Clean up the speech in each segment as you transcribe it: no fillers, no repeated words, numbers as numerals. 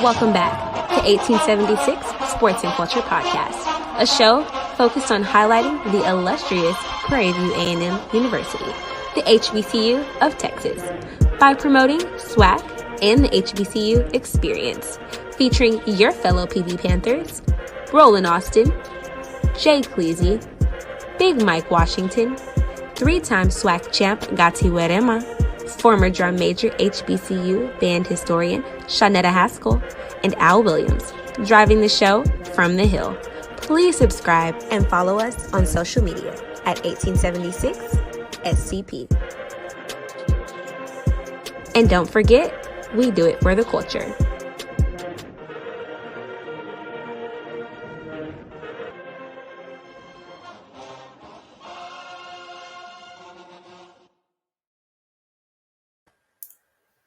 Welcome back to 1876 Sports and Culture Podcast, a show focused on highlighting the illustrious Prairie View A&M University, the HBCU of Texas, by promoting SWAC and the HBCU experience, featuring your fellow PV Panthers, Roland Austin, Jay Cleasy, Big Mike Washington, three-time SWAC champ Gati Werema, former drum major HBCU band historian Shawnetta Haskell, and Al Williams, driving the show from the Hill. Please subscribe and follow us on social media at 1876 SCP. And don't forget, we do it for the culture.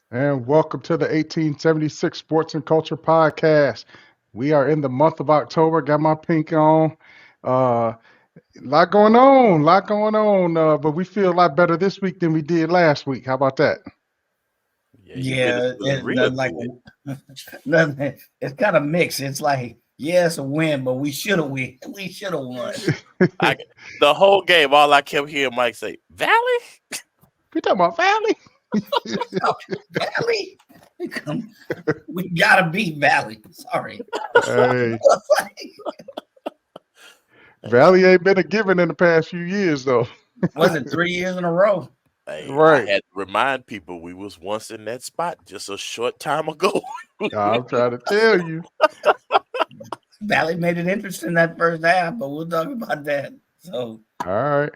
And welcome to the 1876 Sports and Culture Podcast. We are in the month of October. Got my pink on. Lot going on. But we feel a lot better this week than we did last week. How about that? Yeah, it's kind of mixed. It's like, yeah, it's a win, but we should have won. The whole game, all I kept hearing Mike say, Valley? We talking about Valley? Valley, we gotta beat Valley. Sorry, hey. Valley ain't been a given in the past few years, though. Was it 3 years in a row? Hey, right. I had to remind people we was once in that spot just a short time ago. I'm trying to tell you. Valley made it interesting that first half, but we'll talk about that. So, all right.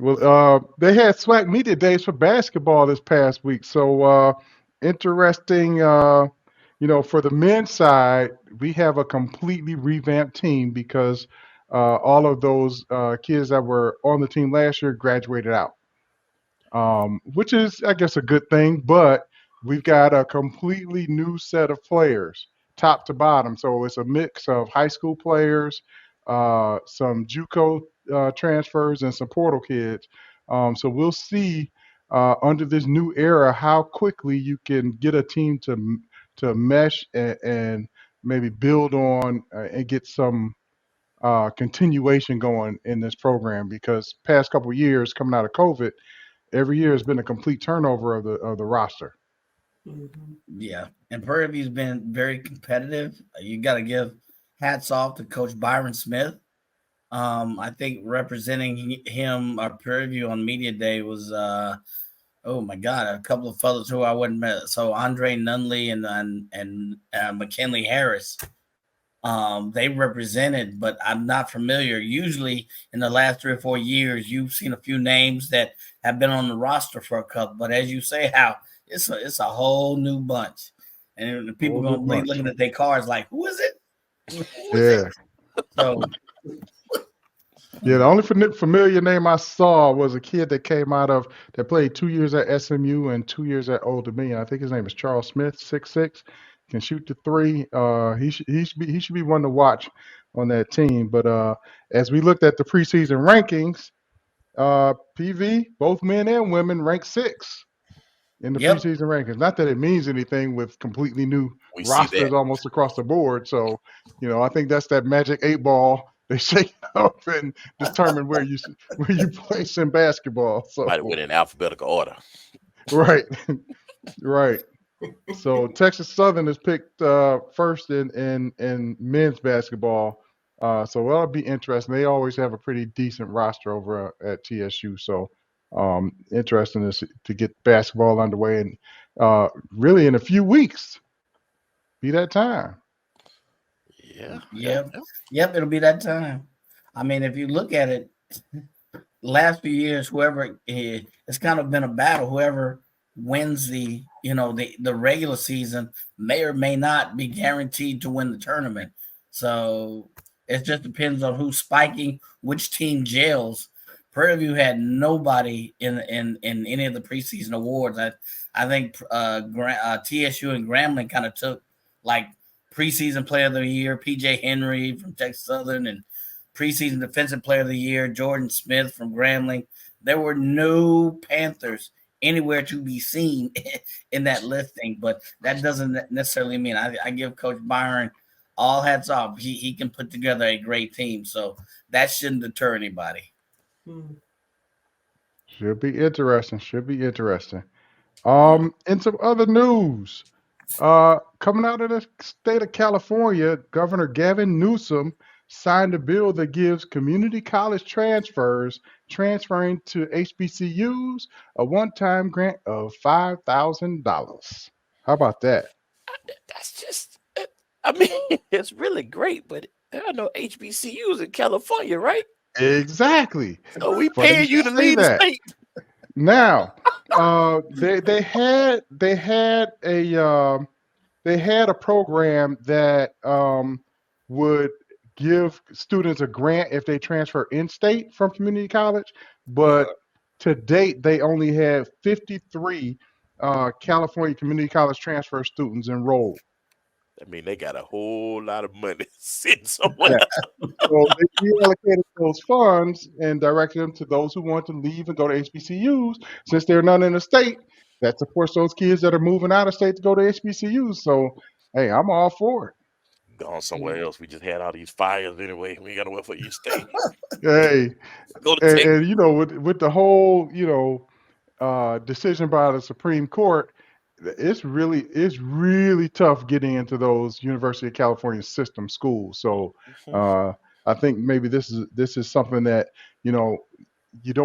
Well, they had SWAC media days for basketball this past week. So interesting, for the men's side, we have a completely revamped team because all of those kids that were on the team last year graduated out, which is, I guess, a good thing. But we've got a completely new set of players, top to bottom. So it's a mix of high school players, some JUCO transfers, and some portal kids. So we'll see under this new era how quickly you can get a team to mesh and maybe build on and get some continuation going in this program, because past couple of years coming out of COVID, every year has been a complete turnover of the roster. Yeah, and Prairie View's been very competitive. You got to give hats off to Coach Byron Smith. I think representing him, our Prairie View on Media Day was, oh my God, a couple of fellows who I wouldn't met. So Andre Nunley and McKinley Harris, they represented, but I'm not familiar. Usually in the last 3 or 4 years, you've seen a few names that have been on the roster for a couple. But as you say, how it's a whole new bunch, and people gonna be looking at their cards like, who is it? So. Yeah, the only familiar name I saw was a kid that played 2 years at SMU and 2 years at Old Dominion. I think his name is Charles Smith, 6'6", can shoot the three. He should be one to watch on that team. But as we looked at the preseason rankings, PV, both men and women, ranked 6 in the preseason rankings. Not that it means anything with completely new rosters almost across the board. So, I think that's that magic 8 ball. They shake up and determine where you place in basketball. So might win in alphabetical order. Right. So Texas Southern is picked first in men's basketball. So that'll be interesting. They always have a pretty decent roster over at TSU. So interesting to get basketball underway, and really in a few weeks, be that time. Yep, it'll be that time. I mean, if you look at it, last few years, whoever it's kind of been a battle. Whoever wins the regular season may or may not be guaranteed to win the tournament. So it just depends on who's spiking, which team gels. Prairie View had nobody in any of the preseason awards. I think TSU and Grambling kind of took like preseason player of the year, PJ Henry from Texas Southern, and preseason defensive player of the year, Jordan Smith from Grambling. There were no Panthers anywhere to be seen in that listing. But that doesn't necessarily mean I give Coach Byron all hats off. He can put together a great team, so that shouldn't deter anybody. Should be interesting. Should be interesting. In some other news, coming out of the state of California, Governor Gavin Newsom signed a bill that gives community college transferring to HBCUs a one-time grant of $5,000. How about that? That's just, I mean, it's really great, but there are no HBCUs in California, right? Exactly. So we Funny paying you to say leave the that. state. Now, they had a program that would give students a grant if they transfer in state from community college, but to date they only had 53 California community college transfer students enrolled. I mean, they got a whole lot of money sitting somewhere. So they reallocated those funds and directed them to those who want to leave and go to HBCUs. Since there are none in the state, that supports those kids that are moving out of state to go to HBCUs. So, hey, I'm all for it. Gone somewhere else. We just had all these fires anyway. We got to wait for you to stay. Hey, Go to Texas. and you know, with the whole decision by the Supreme Court, it's really tough getting into those University of California system schools. So I think maybe this is something that you don't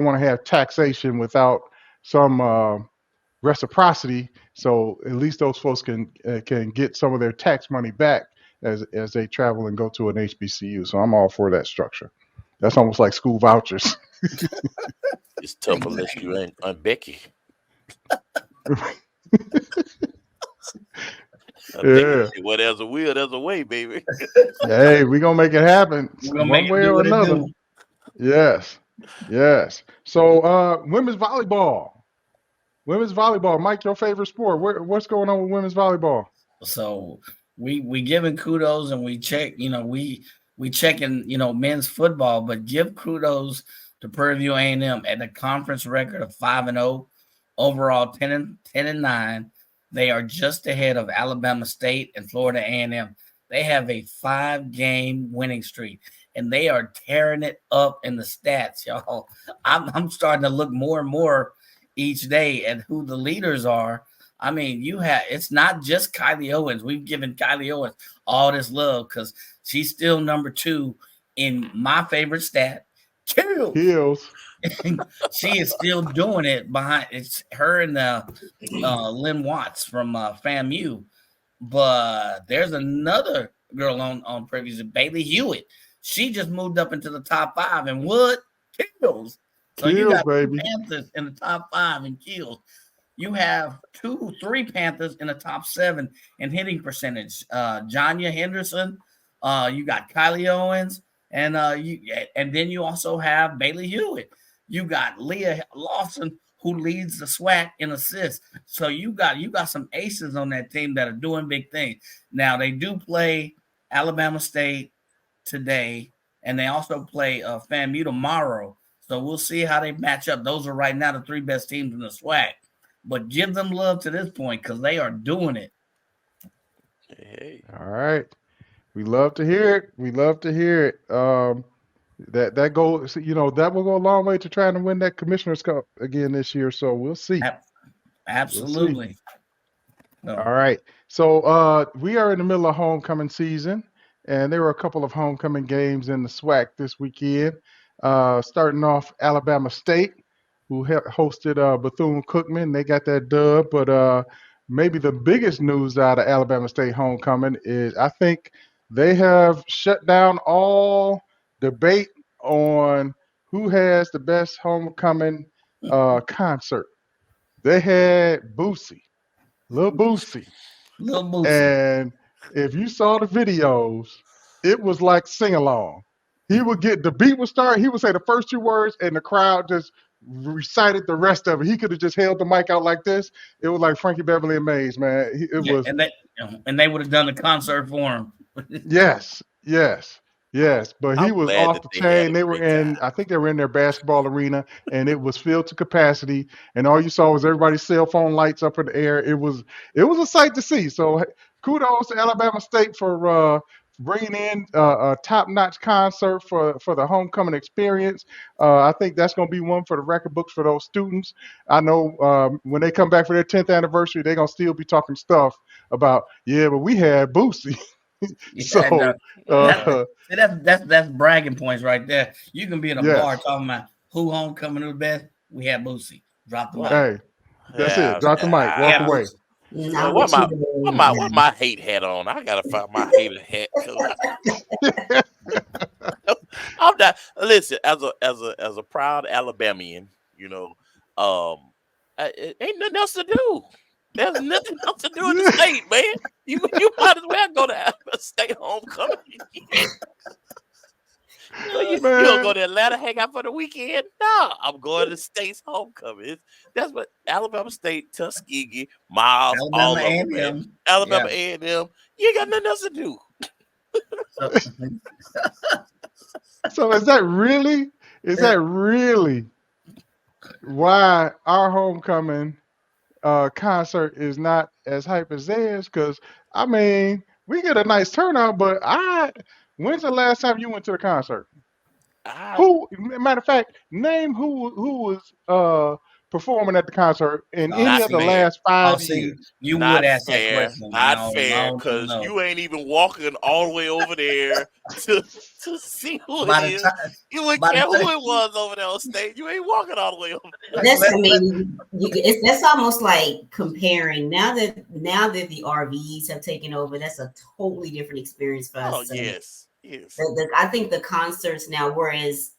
want to have taxation without some reciprocity. So at least those folks can get some of their tax money back as they travel and go to an HBCU. So I'm all for that structure. That's almost like school vouchers. It's tough unless you ain't on Becky. Yeah. Well, there's a will, there's a way, baby. Hey, we're gonna make it happen one way or another. Yes. So women's volleyball. Mike, your favorite sport. What's going on with women's volleyball? So we giving kudos and we check, we checking, men's football, but give kudos to Prairie View A&M at the conference record of 5-0, overall 10-9. They are just ahead of Alabama State and Florida A&M. They have a 5-game winning streak, and they are tearing it up in the stats, y'all. I'm starting to look more and more each day at who the leaders are. I mean, it's not just Kylie Owens. We've given Kylie Owens all this love because she's still number 2 in my favorite stat, kills. She is still doing it behind. It's her and Lynn Watts from FAMU. But there's another girl on previous, Bailey Hewitt. She just moved up into the top 5 and what? Kills. So you got baby. Panthers in the top 5 in kills. You have 3 Panthers in the top 7 in hitting percentage. Janya Henderson. You got Kylie Owens, and then you also have Bailey Hewitt. You got Leah Lawson, who leads the SWAC in assists. So you got some aces on that team that are doing big things. Now they do play Alabama State today, and they also play FAMU tomorrow. So we'll see how they match up. Those are right now the 3 best teams in the SWAC. But give them love to this point because they are doing it. Hey. All right. We love to hear it. That goal, that will go a long way to trying to win that Commissioner's Cup again this year. So we'll see. Absolutely. We'll see. No. All right. So we are in the middle of homecoming season, and there were a couple of homecoming games in the SWAC this weekend. Starting off, Alabama State, who hosted Bethune-Cookman. They got that dub, but maybe the biggest news out of Alabama State homecoming is I think they have shut down all debate on who has the best homecoming concert. They had Boosie, Lil Boosie. And if you saw the videos, it was like sing-along. He would the beat would start, he would say the first 2 words, and the crowd just recited the rest of it. He could have just held the mic out like this. It was like Frankie Beverly and Maze, man. And they would have done the concert for him. Yes. Yes, but he I'm was glad off that the they had chain. a They were great time. in, I think they were in their basketball arena, and it was filled to capacity. And all you saw was everybody's cell phone lights up in the air. It was a sight to see. So kudos to Alabama State for bringing in a top-notch concert for the homecoming experience. I think that's going to be one for the record books for those students. I know when they come back for their 10th anniversary, they're going to still be talking stuff about, yeah, but we had Boosie. Yeah, So, that, uh, that's bragging points right there. You can be in a bar yes. talking about who homecoming is the best. We had Boosie. Drop the mic. Well, Hey, that's it. yeah, Drop the mic. We Walk had I, away. Boosie. man, I'm with you there what on my hate hat on? I gotta find my hater hat because I'm not. Listen, as a proud Alabamian, you know, it ain't nothing else to do. There's nothing else to do in the state, man. You might as well go to Alabama State homecoming. You don't go Man, to Atlanta, hang out for the weekend? No, I'm going to state's homecoming. That's what Alabama State, Tuskegee, Miles, Alabama all of them, man. A&M. Alabama Yeah. A&M. You ain't got nothing else to do. So, so is that really why our homecoming concert is not as hype as theirs? Because I mean, we get a nice turnout, but when's the last time you went to the concert? I Matter of fact, name who was performing at the concert in any not of the fair. last oh, 5 years. see, you would Not ask that fair. question. Not No, fair. no, Cause no. you ain't even walking all the way over there to see who it By the is. time, You wouldn't by the care who time, it was over there on stage. You ain't walking all the way over there. That's let, I let, mean, that's almost like comparing now that the RVs have taken over. That's a totally different experience for Oh us. So yes. Yes. I think the concerts now, whereas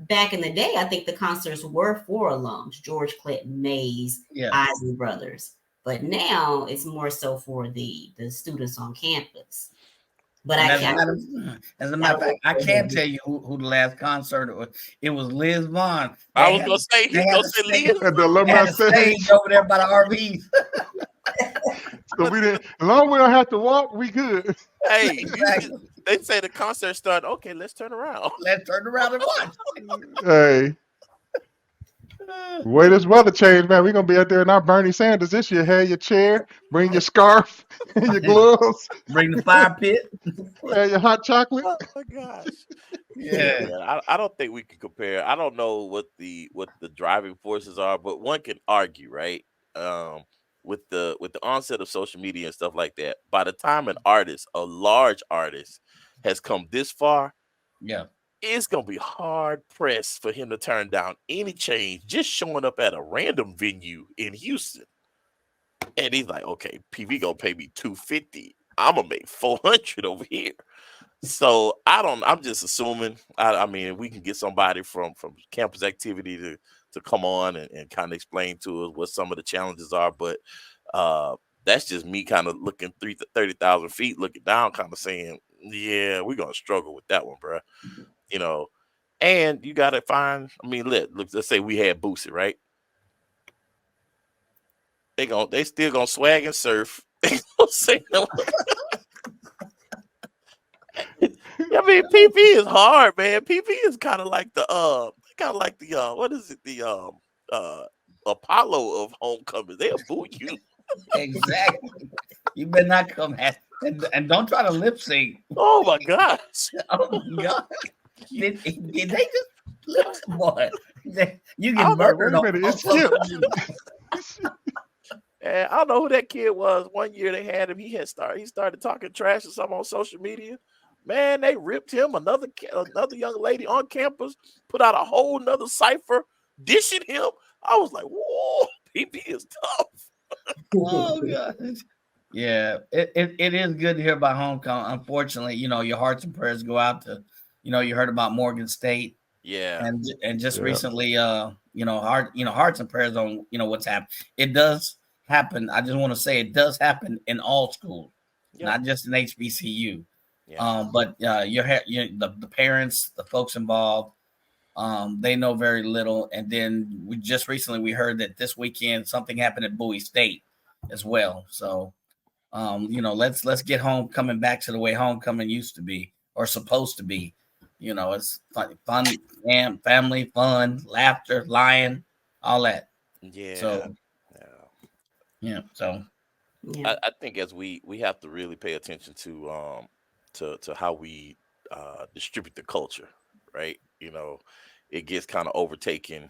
back in the day, I think the concerts were for alums, George Clinton, Mays, yeah. Isley Brothers. But now it's more so for the students on campus. But And I as a can't. matter of fact, I can't tell you who the last concert was. It was Liz Vaughn. I was gonna say They he's had gonna the say stage, Liz. At the they alumni had the stage. stage over there by the RVs. So we didn't. As long as we don't have to walk, we good. Hey, Exactly. they say the concert started. Okay, let's turn around. Let's turn around and watch. Hey, the way this weather changed, man, we're gonna be out there in our Bernie Sanders this year. Have your chair, bring your scarf, and your gloves, Bring the fire pit. have your hot chocolate. Oh my gosh. Yeah, Yeah. man. I don't think we can compare. I don't know what the driving forces are, but one can argue, right? Um, with the onset of social media and stuff like that, by the time an artist, a large artist, has come this far, Yeah. it's gonna be hard pressed for him to turn down any change just showing up at a random venue in Houston. And he's like, okay, PV gonna pay me $250. I'm gonna make $400 over here. So I'm just assuming. I mean, we can get somebody from campus activity to come on and kind of explain to us what some of the challenges are. But that's just me kind of looking 30,000 feet, looking down, kind of saying, yeah, we're gonna struggle with that one, bro. You know, and you gotta find. I mean, let's say we had Boosie, right? They still gonna swag and surf. They gonna say no. I mean, PP is hard, man. PP is kind of like the what is it? The Apollo of homecoming. They'll boo you. Exactly. You better not come at and don't try to lip sync. Oh my gosh. Oh my God. Did they just lip sync? Boy? You get I don't know. Wait, murdered wait a on minute, it's social Skip. media. And I don't know who that kid was. One year they had him. He started talking trash or something on social media. Man, they ripped him. Another young lady on campus put out a whole nother cipher dishing him. I was like, whoa, PP is tough. Oh God. Yeah, it is good to hear about homecoming. Unfortunately, your hearts and prayers go out to, you heard about Morgan State. Yeah. And just Yeah. recently, hearts and prayers on, what's happened. It does happen. I just want to say it does happen in all schools, not just in HBCU. Yeah. But the parents, the folks involved, they know very little. And then we heard that this weekend something happened at Bowie State as well. So, let's get homecoming back to the way homecoming used to be or supposed to be. You know, it's fun, and family, fun, laughter, lying, all that. Yeah. So Yeah. yeah, so Yeah. I think as we have to really pay attention to how we distribute the culture, right? You know, it gets kind of overtaken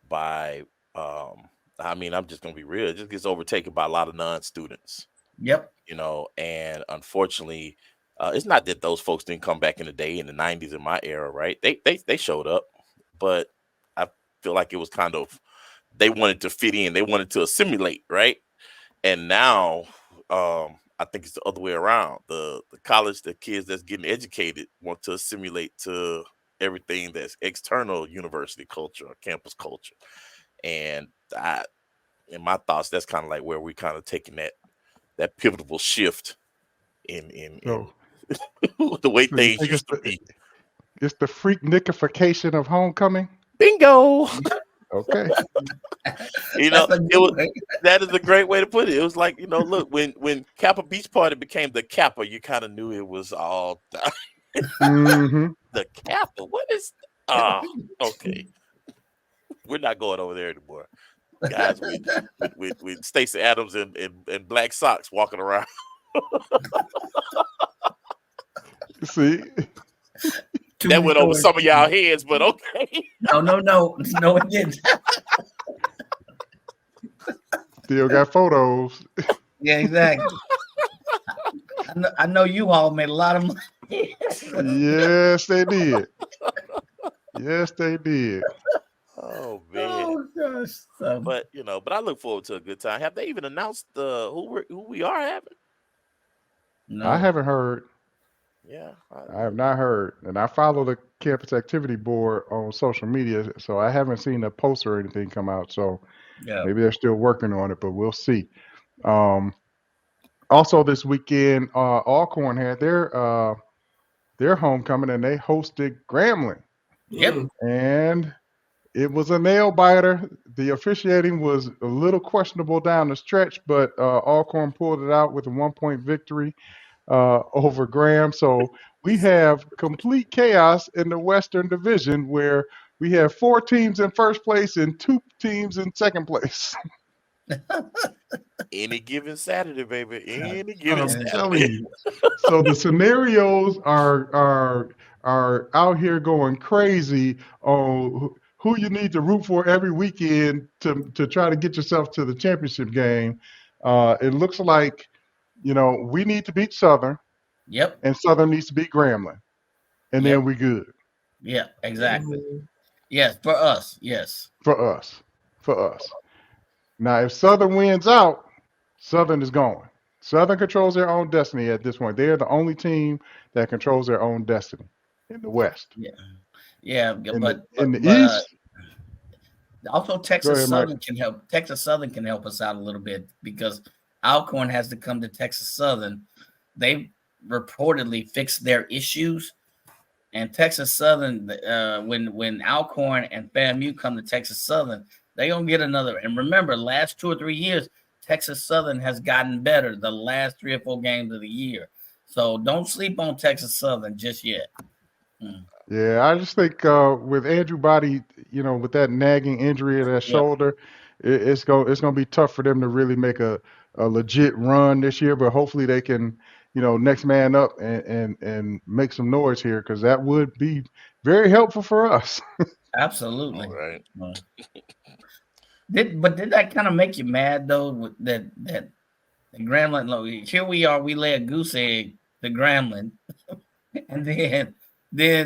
by I mean, I'm just gonna be real, it just gets overtaken by a lot of non-students, yep, you know, and unfortunately, it's not that those folks didn't come back in the day in the 90s in my era, right? They showed up, but I feel like it was kind of they wanted to fit in, they wanted to assimilate, right? And now I think it's the other way around. The college, the kids that's getting educated want to assimilate to everything that's external university culture or campus culture. And I, in my thoughts, that's kind of like where we kind of taking that pivotal shift in So, the way so you things think used to be. it's the freaknikification of homecoming? Bingo. Okay. You know, that's a it good was one. that is a great way to put it. It was like, you know, look, when Kappa Beach Party became the Kappa, you kind of knew it was all Mm-hmm. the Kappa. What is ah okay. We're not going over there anymore. Guys with Stacey Adams and black socks walking around. See, That Two went over stories. some of y'all heads, but okay. No, it didn't. still got photos. Yeah, exactly. I know you all made a lot of money. Yes, they did. Yes, they did. Oh man. Oh gosh. So, But you know, but I look forward to a good time. Have they even announced who we are having? I no. haven't heard. Yeah. I have not heard, and I follow the campus activity board on social media, so I haven't seen a post or anything come out. So Yeah. maybe they're still working on it, but we'll see. Um, Also, this weekend, Alcorn had their homecoming, and they hosted Grambling, Yep. Mm. and it was a nail biter. The officiating was a little questionable down the stretch, but Alcorn pulled it out with a 1 point victory over Graham. So we have complete chaos in the Western Division where we have 4 teams in first place and 2 teams in second place. Any given Saturday, baby. Any given I'm Yeah. telling Saturday. you. So the scenarios are out here going crazy on who you need to root for every weekend to try to get yourself to the championship game. It looks like we need to beat Southern, Yep. and Southern needs to beat Grambling, and Yep. then we good Yeah. Exactly. Mhm. Yes. For us. Yes. for us. For us. Now, if Southern wins out, Southern is gone. Southern controls their own destiny at this point. They are the only team that controls their own destiny in the West. Yeah. Yeah. In the But in the East, also go Texas ahead, Mike. Southern can help. Texas Southern can help us out a little bit because Alcorn has to come to Texas Southern. They reportedly fixed their issues, and Texas Southern, when Alcorn and FAMU come to Texas Southern, they gonna get another. And remember, last 2 or 3 years, Texas Southern has gotten better. The last 3 or 4 games of the year, so don't sleep on Texas Southern just yet. Yeah, I just think with Andrew Body, with that nagging injury to that Yep, shoulder, it's gonna be tough for them to really make a legit run this year. But hopefully they can, next man up and make some noise here because that would be very helpful for us. absolutely. All right. Did that kind of make you mad though? That the Gremlin, look, here we are, we lay a goose egg, the Gremlin, and then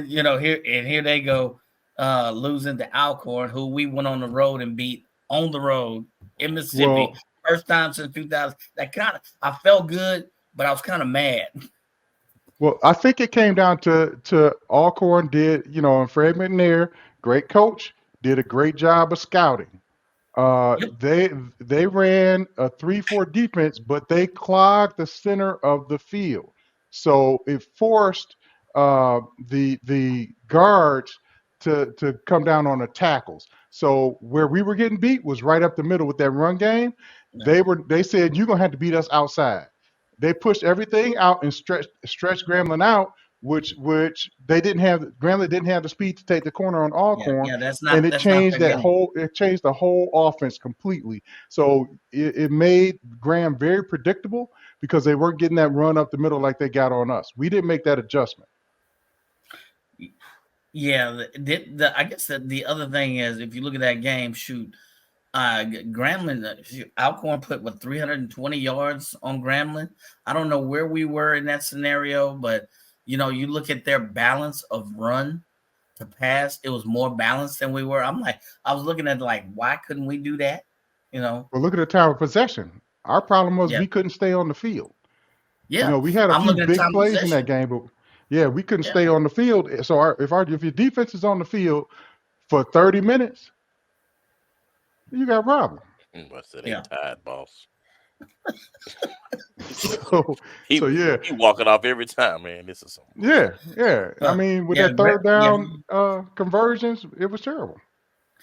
here they go, losing to Alcorn, who we went on the road and beat on the road in Mississippi, Well, first time since 2000. That I felt good, but I was kind of mad. Well, I think it came down to Alcorn did, and Fred McNair, great coach, did a great job of scouting. Yep. They ran a 3-4 defense, but they clogged the center of the field, so it forced the guards to come down on the tackles. So where we were getting beat was right up the middle with that run game. They said you're gonna have to beat us outside. They pushed everything out and stretched Gremlin out, which they didn't have. Grambling didn't have the speed to take the corner on Alcorn, That's and not it changed their game. It changed the whole offense completely. So it made Graham very predictable because they weren't getting that run up the middle like they got on us. We didn't make that adjustment. Yeah, I guess the other thing is, if you look at that game, Grambling, Alcorn put 320 yards on Grambling. I don't know where we were in that scenario, but you look at their balance of run to pass, it was more balanced than we were. I was looking at why couldn't we do that? Well, look at the time of possession. Our problem was we couldn't stay on the field. Yeah, we had a I'm few looking at big time plays in that possession. game, but we couldn't stay on the field. So if your defense is on the field for 30 minutes, you got a problem. Must have ain't tired, boss. He walking off every time, man. This is something. I mean, with that third down conversions, it was terrible.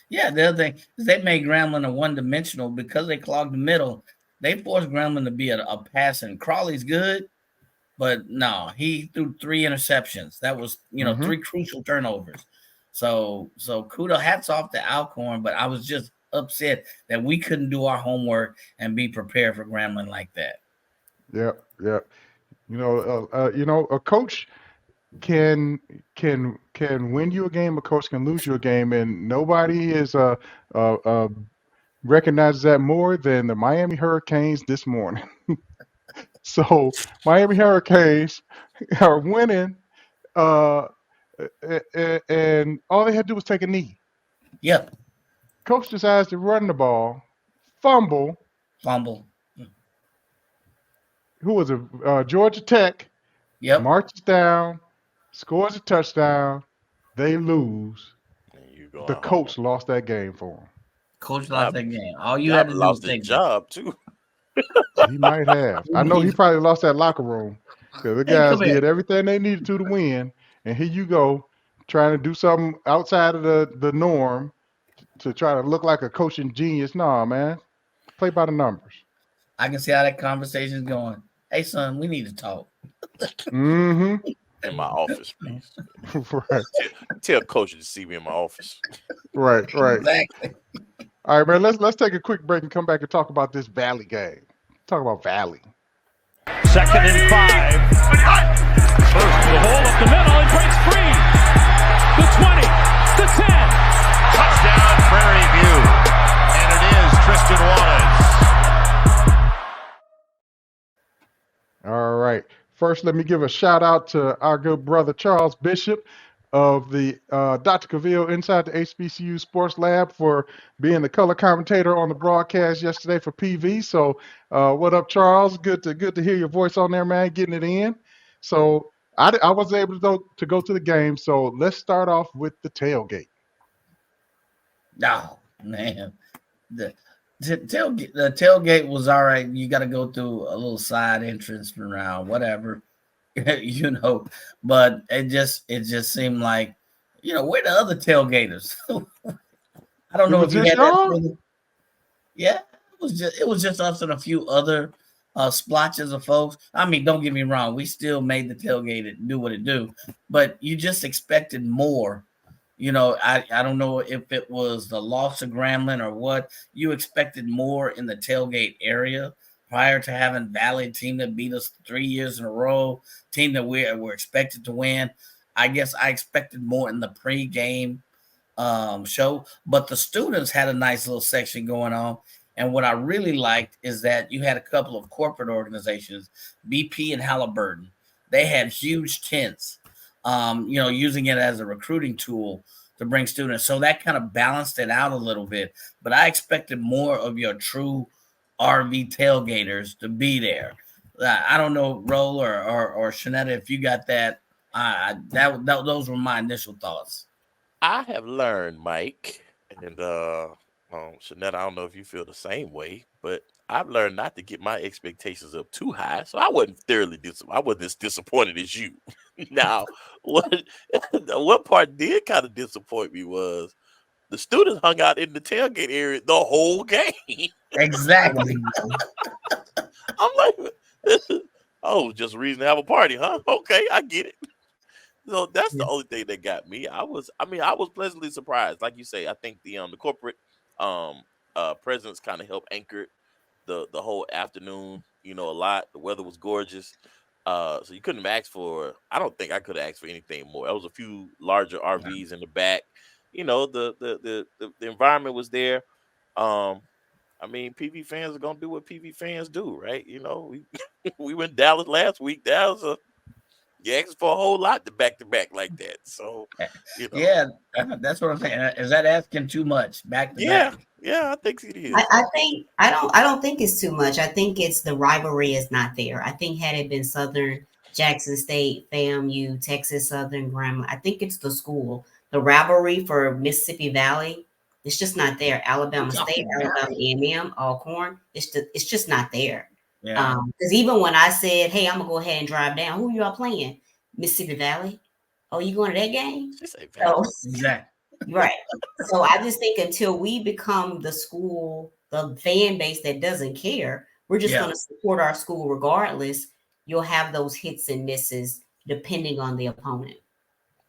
Yeah, the other thing is they made Grambling a one-dimensional because they clogged the middle. They forced Grambling to be a passing. Crawley's good, but no, he threw 3 interceptions. That was 3 crucial turnovers. So kudos, hats off to Alcorn, but I was just upset that we couldn't do our homework and be prepared for Grambling like that. Yeah. A coach can win you a game, a coach can lose you a game, and nobody is recognizes that more than the Miami Hurricanes this morning. So Miami Hurricanes are winning, and all they had to do was take a knee. Yep. Coach decides to run the ball, fumble. Who was it? Georgia Tech. Yep. Marches down, scores a touchdown. They lose. The coach lost that game for him. Coach lost that game. All you had to do was take his job too. He might have. I know he probably lost that locker room because the guys did everything they needed to win. And here you go, trying to do something outside of the norm to try to look like a coaching genius. Nah, man, play by the numbers. I can see how that conversation is going. Hey, son, we need to talk. Mm-hmm. In my office, please. Right. Tell coach to see me in my office. Right. Exactly. All right, man. Let's take a quick break and come back and talk about this Valley game. Talk about Valley. 2nd and 5. First, the hole up the middle. He breaks free. The 20, the 10. Touchdown, Prairie View. And it is Tristan Wallace. All right. First, let me give a shout out to our good brother Charles Bishop of the Dr. Cavill inside the HBCU Sports Lab for being the color commentator on the broadcast yesterday for PV. So, what up, Charles? Good to hear your voice on there, man. Getting it in. So, I was able to go to the game. So, let's start off with the tailgate. Oh man, the tailgate was all right. You got to go through a little side entrance around whatever. But it just seemed like, where the other tailgaters? I don't know if you had that. Yeah, it was just us and a few other splotches of folks. I mean, don't get me wrong, we still made the tailgate do what it do, but you just expected more. I don't know if it was the loss of Grambling or what. You expected more in the tailgate area prior to having Valley, team that beat us 3 years in a row, team that we're expected to win. I guess I expected more in the pregame show, but the students had a nice little section going on. And what I really liked is that you had a couple of corporate organizations, BP and Halliburton. They had huge tents, using it as a recruiting tool to bring students. So that kind of balanced it out a little bit. But I expected more of your true RV tailgaters to be there. I don't know, Roll or Shanetta, if you got that. Those were my initial thoughts. I have learned, Mike, and Shanetta, I don't know if you feel the same way, but I've learned not to get my expectations up too high, so I wasn't I wasn't as disappointed as you. Now, what part did kind of disappoint me was the students hung out in the tailgate area the whole game. Exactly. I'm like, just a reason to have a party, huh? Okay, I get it. So that's the only thing that got me. I was pleasantly surprised. Like you say, I think the corporate presence kind of helped anchor the whole afternoon, a lot. The weather was gorgeous. So you couldn't have asked for, I don't think I could have asked for anything more. There was a few larger RVs in the back. The environment was there. PV fans are gonna do what PV fans do, right? We went to Dallas last week. You asked for a whole lot to back like that. So, Yeah, that's what I'm saying. Is that asking too much back to back? Yeah, I think it is. I don't think it's too much. I think it's the rivalry is not there. I think had it been Southern, Jackson State, FAMU, Texas Southern, Grambling, I think it's the school. The rivalry for Mississippi Valley, it's just not there. Alabama State, Alabama A&M, Alcorn, it's just not there. Yeah. Because even when I said, "Hey, I'm gonna go ahead and drive down," who y'all playing? Mississippi Valley. Oh, you going to that game? Exactly. Right. So I just think until we become the school, the fan base that doesn't care, we're just going to support our school regardless. You'll have those hits and misses depending on the opponent.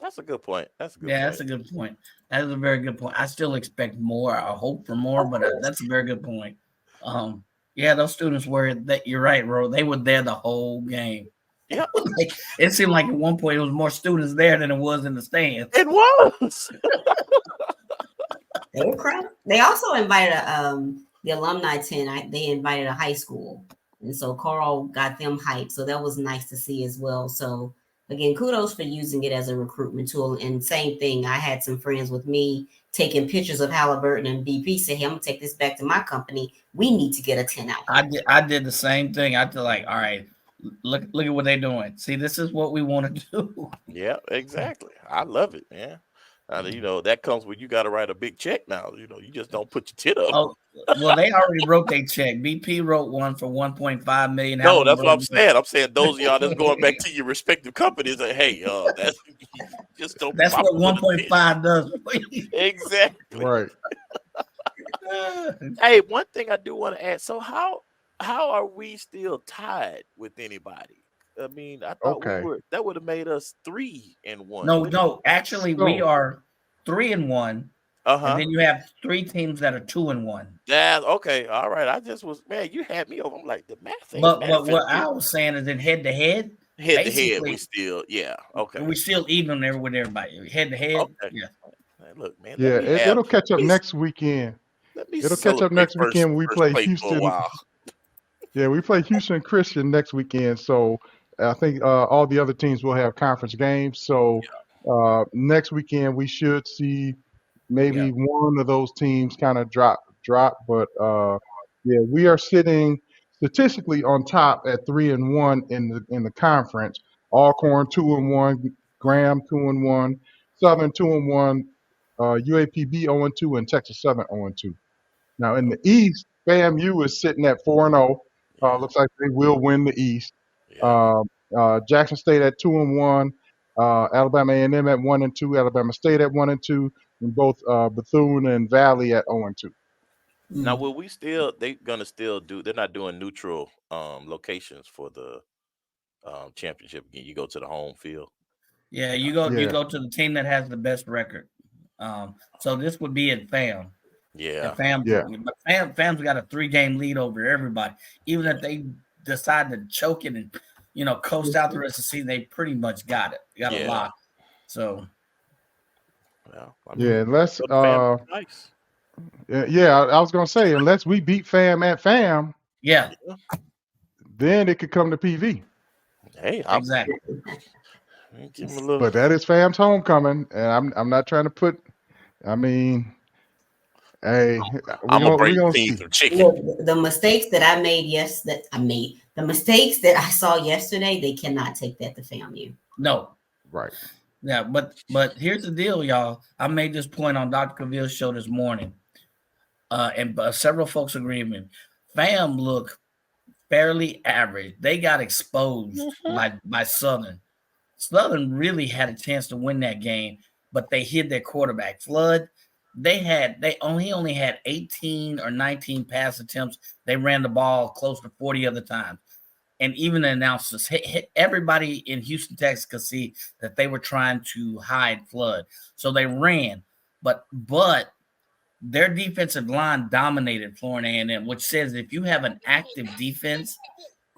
That's a good point. That's a good point. That is a very good point. I still expect more. I hope for more, but that's a very good point. Those students were that. You're right, Ro. They were there the whole game. Yeah, it seemed like at one point it was more students there than it was in the stands. It was. They were crying. They also invited the alumni tent. They invited a high school, and so Carl got them hyped. So that was nice to see as well. So again, kudos for using it as a recruitment tool. And same thing, I had some friends with me taking pictures of Halliburton and BP. Say, "Hey, I'm gonna take this back to my company. We need to get a tent out." I did the same thing. I feel like, all right. Look at what they're doing. See, this is what we want to do. Yeah, exactly. I love it, man. That comes when you got to write a big check now. You just don't put your tit up. Oh, well, they already wrote their check. BP wrote one for $1.5 million. No, that's what I'm saying. I'm saying those of y'all that's going back to your respective companies. Like, hey, that's just don't. That's what 1.5 does. Exactly. Right. Hey, one thing I do want to add. So how are we still tied with anybody? I mean, I thought that would have made us 3-1. No. Actually, we are 3-1. And then you have 3 teams that are 2-1. Yeah. Okay. All right. I just was, man. You had me over. I'm like, the math. But what I was saying is in head to head. Head to head, we still, okay. We still even there with everybody. Head to head. Okay. Yeah. Look, man. Yeah, it'll catch up next weekend. It'll catch up next weekend when we play Houston. Yeah, we play Houston Christian next weekend. So I think all the other teams will have conference games. So next weekend we should see maybe one of those teams kind of drop. But we are sitting statistically on top at 3-1 in the conference. Alcorn 2-1, Graham 2-1, Southern 2-1, UAPB 0-2, and Texas Southern 0-2. Now in the East, FAMU is sitting at 4-0. Looks like they will win the East. Jackson State at 2-1, Alabama A&M at 1-2, Alabama State at 1-2, and both Bethune and Valley at 0-2. Now, will we still? They're gonna still do. They're not doing neutral locations for the championship again. You go to the home field. Yeah, you go to the team that has the best record. So this would be at FAM. Yeah. But FAM's got a 3-game lead over everybody. Even if they decide to choke it and coast out the rest of the season, they pretty much got it. Got a lot. So unless nice. I was gonna say unless we beat FAM at FAM, then it could come to PV. Hey, exactly. Give him a little... But that is FAM's homecoming, and I'm not trying to put. I mean, hey, I'm gonna bring some chicken. Look, the mistakes that I made the mistakes that I saw yesterday, they cannot take that to FAMU. No, right. Yeah, but here's the deal, y'all. I made this point on Dr. Cavill's show this morning, and several folks agree with me. FAM look fairly average. They got exposed by Southern. Southern really had a chance to win that game, but they hid their quarterback. Flood, he only had 18 or 19 pass attempts. They ran the ball close to 40 other times. and even the announcers, everybody in Houston, Texas could see that they were trying to hide Flood. So they ran, but their defensive line dominated Florida A&M, which says if you have an active defense,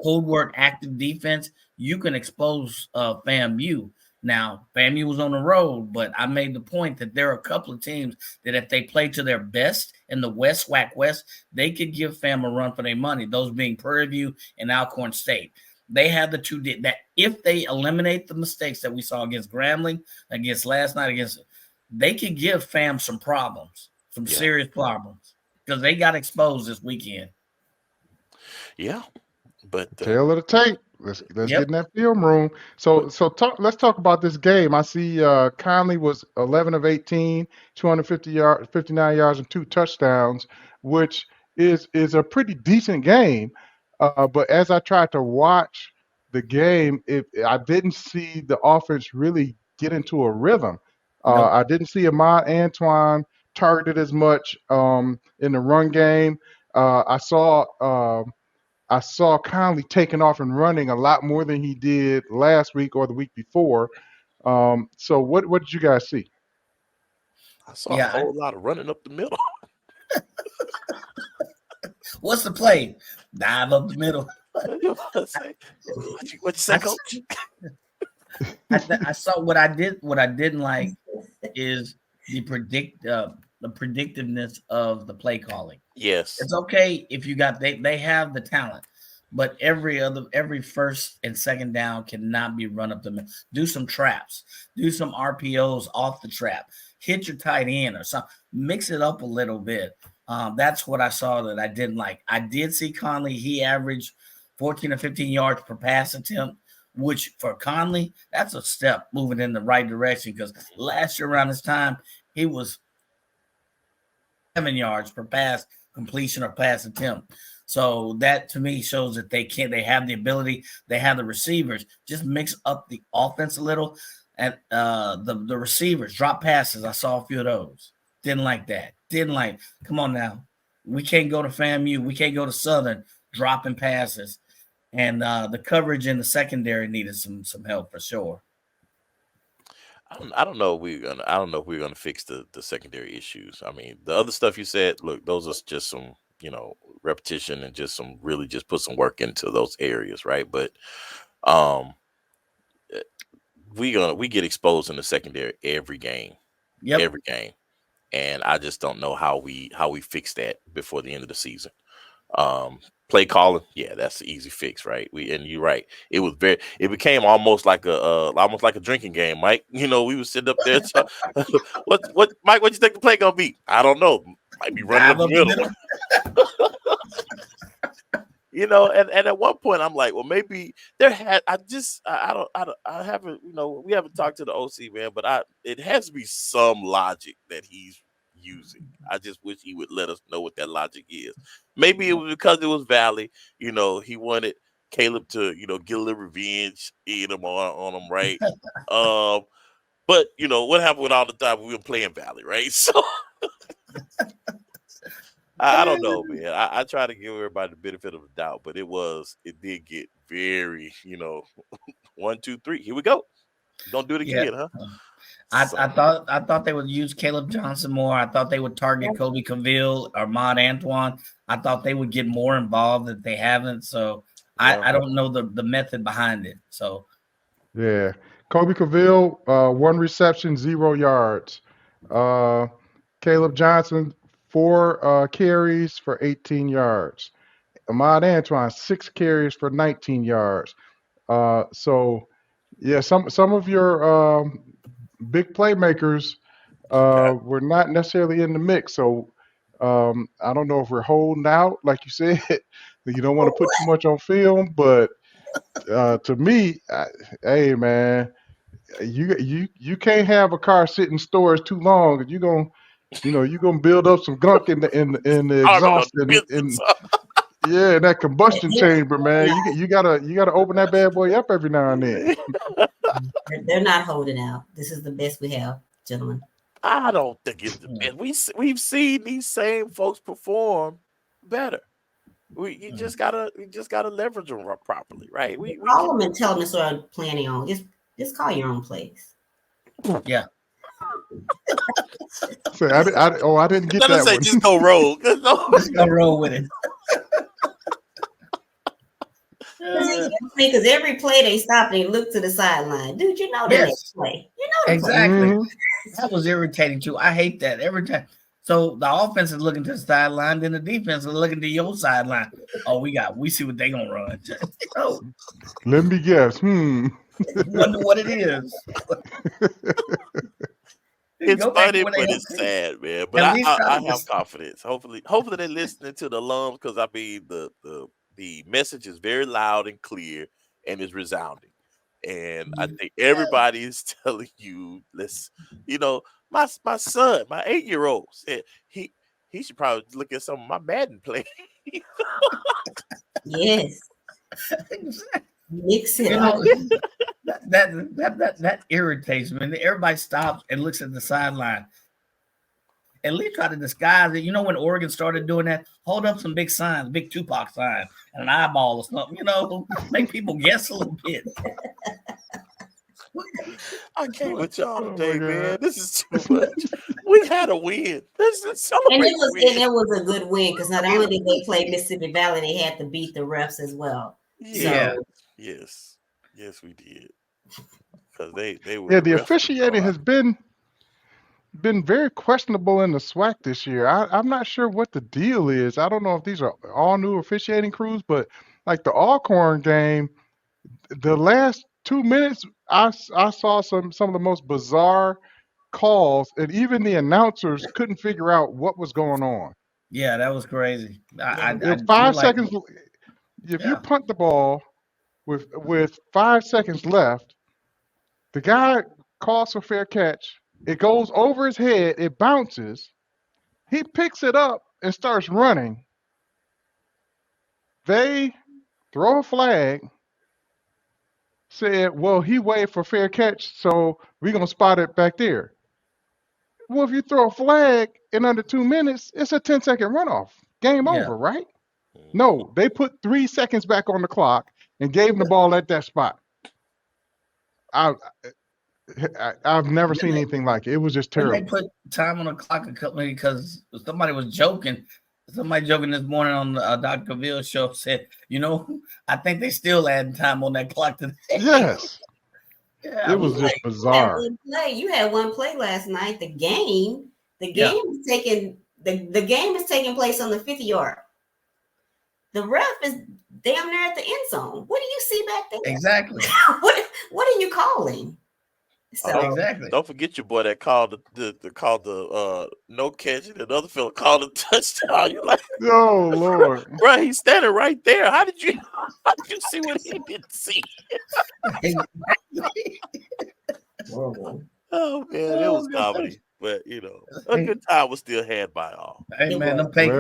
cold word active defense, you can expose FAMU. Now, FAMU was on the road, but I made the point that there are a couple of teams that if they play to their best in the West, SWAC West, they could give FAM a run for their money, those being Prairie View and Alcorn State. They have the two that if they eliminate the mistakes that we saw against Grambling, against last night, they could give FAM some problems, some serious problems, because they got exposed this weekend. Yeah. But tail of the tape. Let's get in that film room. Let's talk about this game. I see Conley was 11 of 18, 59 yards and 2 touchdowns, which is a pretty decent game. But as I tried to watch the game, I didn't see the offense really get into a rhythm. I didn't see Ahmad Antoine targeted as much in the run game. I saw Conley taking off and running a lot more than he did last week or the week before. So what did you guys see? I saw a whole lot of running up the middle. What's the play? Dive up the middle. What you say, Coach? I saw what I didn't like is the predictiveness of the play calling. Yes, it's okay if you got they have the talent, but every first and second down cannot be run up the middle. Do some traps, do some RPOs off the trap, hit your tight end or something, mix it up a little bit. That's what I saw that I didn't like. I did see Conley. He averaged 14 or 15 yards per pass attempt, which for Conley, that's a step moving in the right direction, because last year around this time, he was 7 yards per pass completion or pass attempt. So that to me shows that they have the ability, they have the receivers. Just mix up the offense a little. And the receivers drop passes. I saw a few of those. Didn't like that. Come on now. We can't go to FAMU. We can't go to Southern dropping passes. And the coverage in the secondary needed some help for sure. I don't know if we're gonna fix the secondary issues. I mean, the other stuff you said, look, those are just some, repetition and just put some work into those areas, right? But we get exposed in the secondary every game. Yep. Every game. And I just don't know how we fix that before the end of the season. Play calling, yeah, that's the easy fix, right? And you're right. It became almost like a drinking game, Mike. We were sitting up there. What, Mike? What you think the play gonna be? I don't know. Might be running up the middle. And at one point I'm like, well, maybe we haven't talked to the OC, man, but it has to be some logic that he's using. I just wish he would let us know what that logic is. Maybe it was because it was Valley. He wanted Caleb to, get a little revenge, eat him on him, right? But what happened with all the time we were playing Valley, right? So I don't know, man. I try to give everybody the benefit of the doubt, but it did get very, 1, 2, 3. Here we go. Don't do it again, huh? I thought they would use Caleb Johnson more. I thought they would target Kobe Cavill or Ahmad Antoine. I thought they would get more involved that they haven't. So I don't know the method behind it. So yeah, Kobe Cavill, 1 reception, 0 yards. Caleb Johnson, 4 carries for 18 yards. Ahmad Antoine, 6 carries for 19 yards. So yeah, some of your big playmakers were not necessarily in the mix. So I don't know if we're holding out, like you said. You don't want to put too much on film, but to me, hey man, you can't have a car sit in storage too long. You're gonna build up some gunk in the exhaust in that combustion chamber, man. You gotta open that bad boy up every now and then. They're not holding out. This is the best we have, gentlemen. I don't think it's the best. We've seen these same folks perform better. You just gotta leverage them properly, right? We Call them and tell them to start planning on. Just call your own plays. Yeah. So I didn't get let us that say one. just go roll. Let's go roll with it. Because every play they stop and they look to the sideline. Dude, you know the next play. You know the play. Exactly. Mm-hmm. That was irritating too. I hate that every time. So the offense is looking to the sideline, then the defense is looking to your sideline. Oh, we see what they gonna run. Oh, Let me guess. wonder what it is. It's Go back funny, where they but have it's been. sad, man. But At least I have confidence. Hopefully they're listening to the alums, because I mean the message is very loud and clear and is resounding. And I think everybody is telling you, my son, my 8-year-old said he should probably look at some of my Madden play. Yes. Mix it You up. know, that irritates me. Everybody stops and looks at the sideline. At least try to disguise it. You know, when Oregon started doing that, hold up some big signs, big Tupac sign, and an eyeball or something. You know, make people guess a little bit. I can't with y'all Oh, today, my man. God. This is too much. We had a win. This is celebrate. And it was a good win because not only did they play Mississippi Valley, they had to beat the refs as well. Yeah. So, Yes, we did. Because they were. Yeah, the the refs were officiating has been very questionable in the SWAC this year. I'm not sure what the deal is. I don't know if these are all new officiating crews, but like the Alcorn game, the last 2 minutes, I saw some of the most bizarre calls, and even the announcers couldn't figure out what was going on. Yeah, that was crazy. If 5 seconds, if you punt the ball with 5 seconds left, the guy calls for fair catch. It goes over his head. It bounces. He picks it up and starts running. They throw a flag. Said, well, he waved for fair catch, so we're going to spot it back there. Well, if you throw a flag in under 2 minutes, it's a 10-second runoff. Game over, right? No, they put 3 seconds back on the clock and gave him the ball at that spot. I've never seen anything like it. It was just terrible. They put time on the clock a couple because somebody was joking. Somebody joking this morning on Dr. Ville's show said, I think they still adding time on that clock today. Yes. Yeah, it was just bizarre. You had one play last night. The game is taking the game is taking place on the 50-yard. The ref is damn near at the end zone. What do you see back there? Exactly. What are you calling? So exactly. Don't forget your boy that called the no catch, and another fella called a touchdown. You're like, oh Lord, bro, he's standing right there. How did you see what he didn't see? Oh man, it was comedy, but a good time was still had by all. Hey man, them pay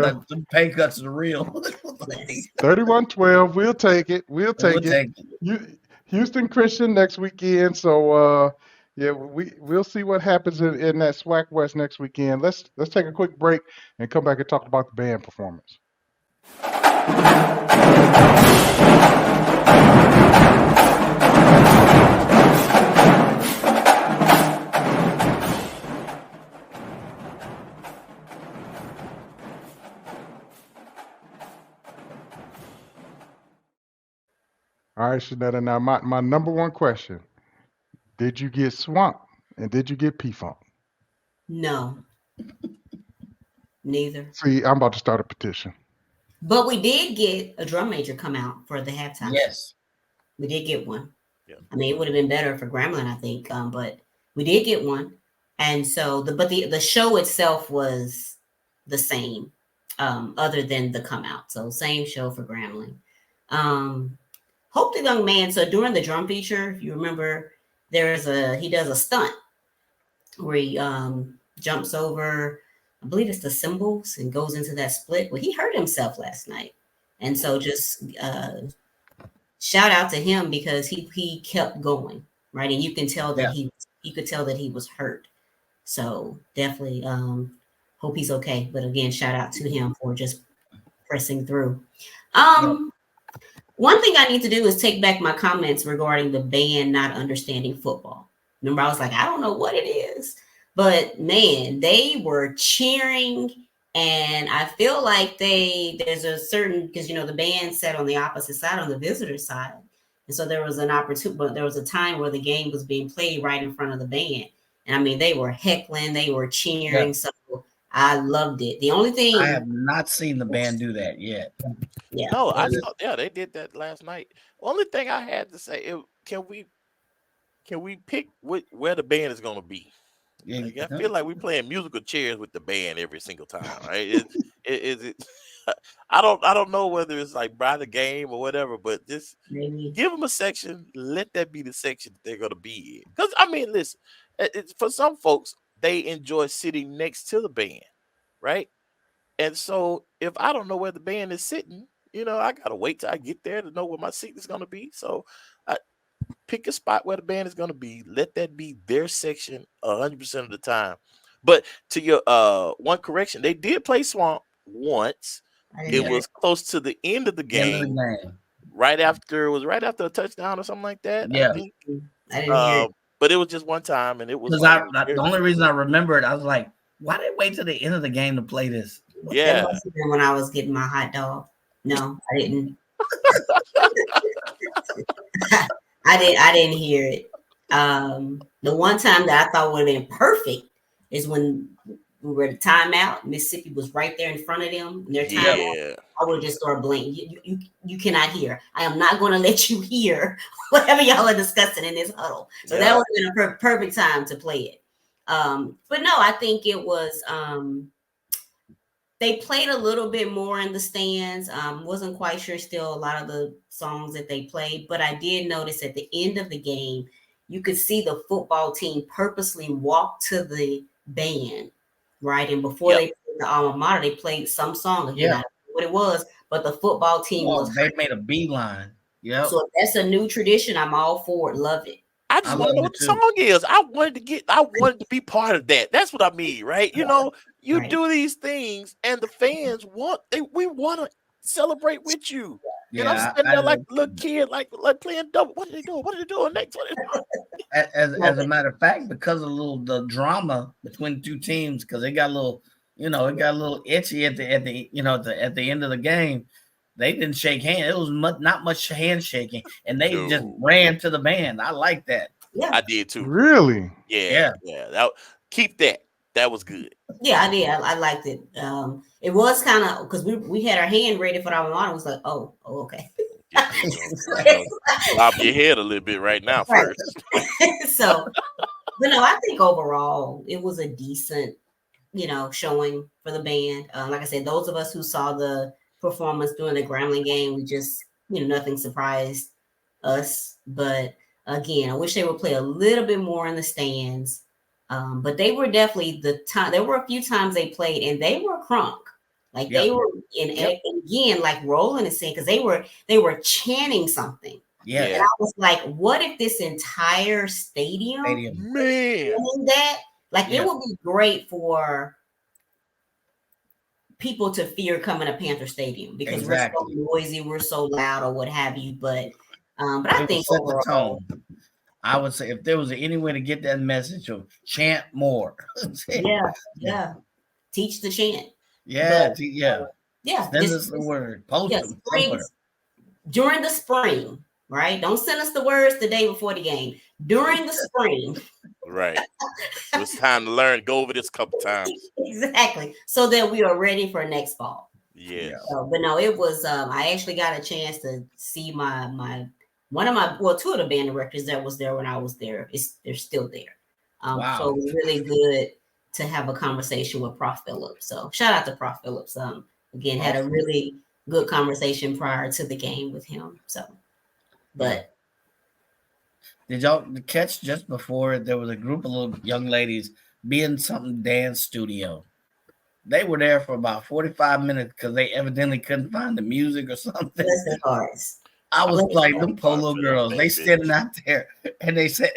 cuts are real. 31-12. We'll take it. We'll take it. Houston Christian next weekend. So we'll see what happens in that SWAC West next weekend. Let's take a quick break and come back and talk about the band performance. All right, Shanetta. Now, my number one question: did you get swamped and did you get P-Funk? No, neither. See, I'm about to start a petition. But we did get a drum major come out for the halftime. Yes, we did get one. Yeah. I mean, it would have been better for Grambling, I think, but we did get one. And so, the show itself was the same, other than the come out. So, same show for Grambling. Hope the Young Man. So during the drum feature, if you remember, he does a stunt where he jumps over, I believe it's the cymbals, and goes into that split. Well, he hurt himself last night, and so just shout out to him because he kept going, right, and you can tell that you could tell that he was hurt. So definitely hope he's okay. But again, shout out to him for just pressing through. One thing I need to do is take back my comments regarding the band not understanding football. Remember, I was like, I don't know what it is, but man, they were cheering, and I feel like there's a certain, because the band sat on the opposite side, on the visitor side, and so there was an opportunity, but there was a time where the game was being played right in front of the band, and I mean, they were heckling, they were cheering, so I loved it. The only thing I have not seen the band do that yet. Yeah. No, I saw. Yeah, they did that last night. Only thing I had to say, can we pick where the band is going to be? Like, I feel like we're playing musical chairs with the band every single time, right? Is it? I don't know whether it's like by the game or whatever, but just give them a section. Let that be the section that they're going to be in. Because I mean, listen, for some folks, they enjoy sitting next to the band, right? And so if I don't know where the band is sitting, I gotta wait till I get there to know where my seat is gonna be. So I pick a spot where the band is gonna be. Let that be their section 100% of the time. But to your one correction, they did play Swamp once. It was close to the end of the game. Right after a touchdown or something like that. Yeah. I didn't hear it. But it was just one time, and it was the only reason I remember it, I was like, why did they wait till the end of the game to play this? Yeah. That must have been when I was getting my hot dog. No, I didn't. I didn't hear it. The one time that I thought would have been perfect is when we were at a timeout. Mississippi was right there in front of them. In their timeout, I would have just started blinking. You cannot hear. I am not going to let you hear whatever y'all are discussing in this huddle. So that would have been a perfect time to play it. But no, I think it was. They played a little bit more in the stands. Wasn't quite sure still a lot of the songs that they played, but I did notice at the end of the game, you could see the football team purposely walk to the band, right? And before they played the alma mater, they played some song. Again, I don't know what it was, but the football team they made a beeline. Yeah. So if that's a new tradition, I'm all for it. Love it. I just want to know what the song is. I wanted to be part of that. That's what I mean, right? You do these things, and the fans we want to celebrate with you. Yeah, and I'm sitting there like a little kid, like playing double. What are they doing? What are they doing next? As a matter of fact, because of the drama between the two teams, because it got a little, it got a little itchy at the end of the game. They didn't shake hands. It was not much handshaking, and they just ran to the band. I like that. Yeah, I did too. Really? Yeah. Keep that. That was good. Yeah, I did. I liked it. It was kind of because we had our hand ready for our mom. It was like, oh, okay. Bob your head a little bit right now first. So, but no, I think overall it was a decent, showing for the band. Like I said, those of us who saw the performance during the Grambling game, we just, nothing surprised us. But again, I wish they would play a little bit more in the stands. But they were definitely there were a few times they played and they were crunk. Like they were again, like Roland is saying, because they were chanting something. Yeah. And I was like, what if this entire stadium man that? Like it would be great for people to fear coming to Panther Stadium because we're so noisy, we're so loud, or what have you. But I think overall, I would say if there was any way to get that message of chant more. yeah. Teach the chant. Yeah. Send us the word. Post them during the spring, right? Don't send us the words the day before the game. During the spring. Right. It's time to learn. Go over this a couple times. Exactly. So that we are ready for next fall. Yeah. But no, it was I actually got a chance to see two of the band directors that was there when I was there. They're still there. Wow. So it was really good to have a conversation with Prof. Phillips. So shout out to Prof. Phillips. Again, had a really good conversation prior to the game with him. So, but did y'all catch just before there was a group of little young ladies being something dance studio? They were there for about 45 minutes because they evidently couldn't find the music or something. I was like, them polo girls, they standing out there and they said,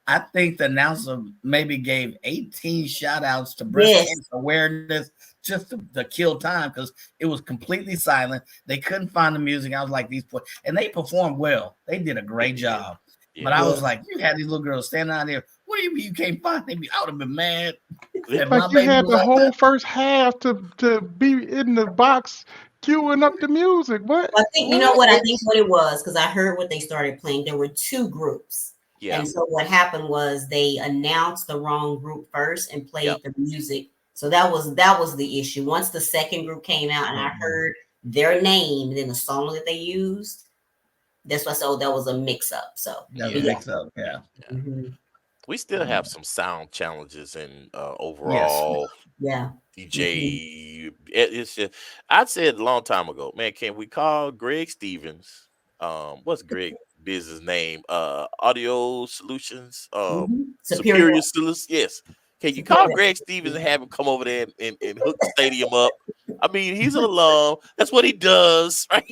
I think the announcer maybe gave 18 shout outs to breast cancer awareness just to kill time because it was completely silent. They couldn't find the music. I was like, these boys, and they performed well. They did a great job. Yeah. But I was like, you had these little girls standing out there. What do you mean you can't find them? I would have been mad. And Like you had the whole first half to be in the box queuing up the music. What? I think you know what I think what it was because I heard what they started playing. There were two groups, and so what happened was they announced the wrong group first and played the music. So that was the issue. Once the second group came out and I heard their name and then the song that they used, that's why I said that was a mix up. So that was a mix up, yeah. Mm-hmm. We still have some sound challenges and overall DJ. It's just, I said a long time ago, man, can we call Greg Stevens? What's Greg business name? Audio Solutions. Superior Solutions. Yes. Can you call Greg Stevens and have him come over there and hook the stadium up? I mean, he's an alum. That's what he does, right?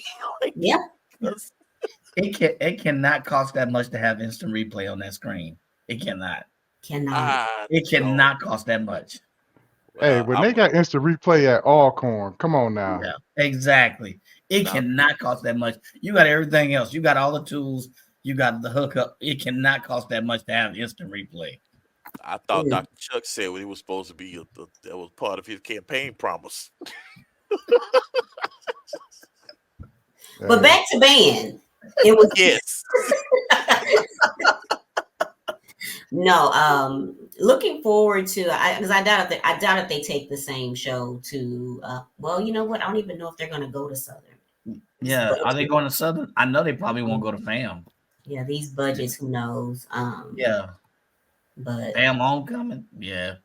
It cannot cost that much to have instant replay on that screen. It cannot. It cannot cost that much. Hey, when they got instant replay at Alcorn, come on now. Yeah, exactly. It cannot cost that much. You got everything else. You got all the tools. You got the hookup. It cannot cost that much to have instant replay. I thought Dr. Chuck said what he was supposed to be. That was part of his campaign promise. But back to band. It was No, looking forward to because I doubt if they take the same show to well, you know what? I don't even know if they're gonna go to Southern. Yeah, are they going to Southern? I know they probably won't go to FAM. Yeah, these budgets, who knows? But FAM homecoming, yeah.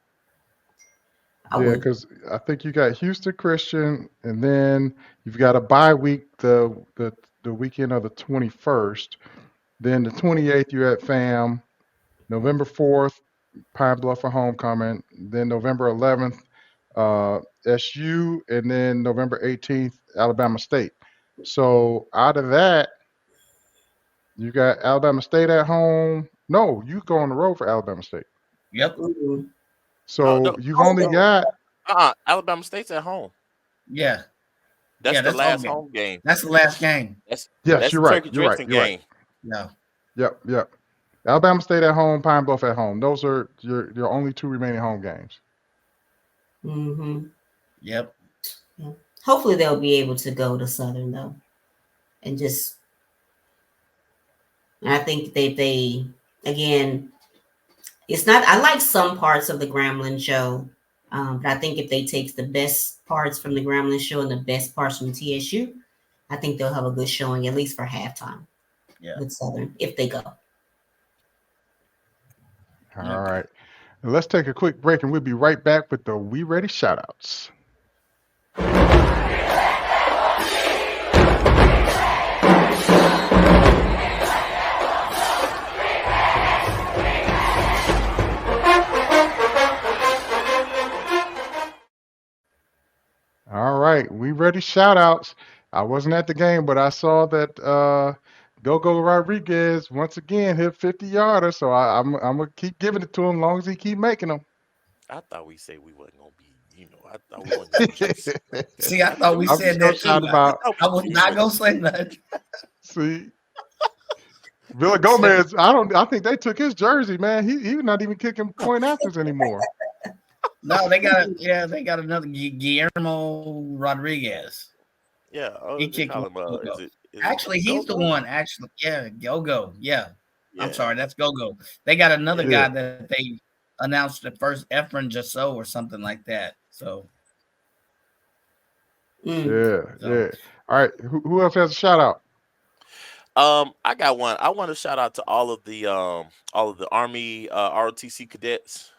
Because I think you got Houston Christian, and then you've got a bye week the weekend of the 21st. Then the 28th you're at FAM. November 4th, Pine Bluff for homecoming. Then November 11th, SU, and then November 18th, Alabama State. So out of that, you got Alabama State at home. No, you go on the road for Alabama State. Yep. So you've only got Alabama State's at home. Yeah. That's the last home game. That's the last game. Yes, you're right. You're right. Game. Yeah. Yep. Alabama State at home, Pine Bluff at home. Those are your only two remaining home games. Mm-hmm. Yep. Yeah. Hopefully they'll be able to go to Southern though, and I think they again. It's not. I like some parts of the Grambling show, but I think if they take the best parts from the Grambling show and the best parts from TSU, I think they'll have a good showing at least for halftime. Yeah. With Southern if they go. All right. Let's take a quick break and we'll be right back with the We Ready shoutouts. All right. We Ready shoutouts. I wasn't at the game, but I saw that Go Rodriguez once again hit 50-yarder, so I'm gonna keep giving it to him as long as he keep making them. I thought we said we wasn't gonna be, I thought we wasn't gonna See, I thought we said that too. I was not gonna say that. See, Villa Gomez, I think they took his jersey, man. He's not even kicking point afters anymore. No, they got another Guillermo Rodriguez. Yeah, he kicked him. Is actually, he's Go-Go? the one. Actually, yeah, Go-Go. Yeah. I'm sorry, that's Go-Go. They got another guy that they announced at first, Efren Jasso or something like that. So, yeah. All right, who else has a shout out? I got one. I want to shout out to all of the Army ROTC cadets.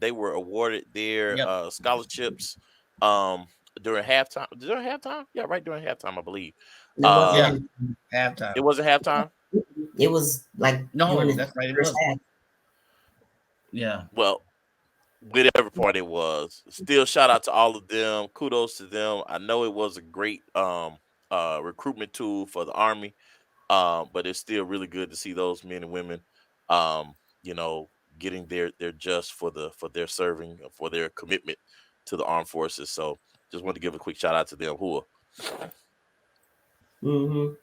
They were awarded their scholarships during halftime. During halftime? Yeah, right during halftime, I believe. Halftime. It wasn't halftime? It was like that's right. It was. Yeah. Well, whatever part it was, still shout out to all of them. Kudos to them. I know it was a great recruitment tool for the Army, but it's still really good to see those men and women, getting their just for their serving, for their commitment to the armed forces. So just want to give a quick shout out to them. I'm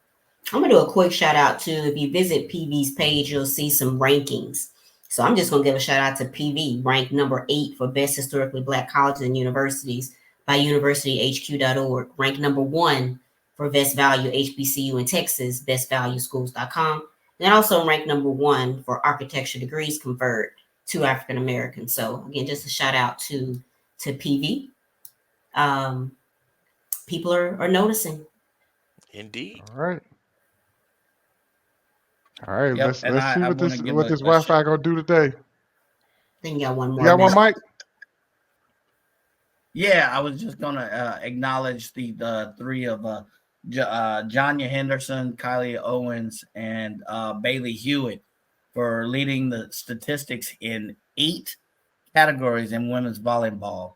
gonna do a quick shout out to, if you visit PV's page, you'll see some rankings. So I'm just gonna give a shout out to PV, ranked number 8 for best historically Black colleges and universities by universityhq.org, ranked number 1 for best value HBCU in Texas, bestvalueschools.com, and also ranked number 1 for architecture degrees conferred to African Americans. So again, just a shout out to PV. People are noticing. Indeed. All right. All right. Yep, Let's and let's see I what wanna this give what a this Wi-Fi gonna do today. I think you got one more. You got one, Mike? Yeah, I was just gonna acknowledge the three of Janya Henderson, Kylie Owens, and Bailey Hewitt for leading the statistics in 8 categories in women's volleyball.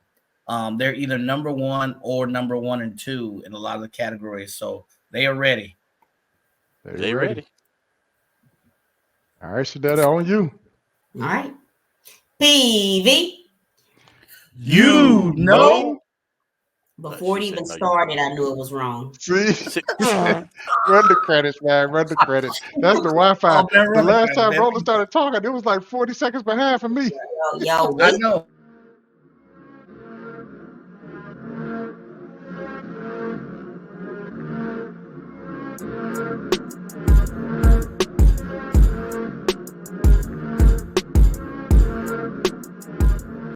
They're either number 1 or number 1 and 2 in a lot of the categories, so they are ready. They ready. All right, Shadetta, on you. All right. PV. You know. Before it even started, I knew it was wrong. See? Run the credits, man. Run the credits. That's the Wi-Fi. The last time Roland started talking, it was like 40 seconds behind for me. Yo, I know.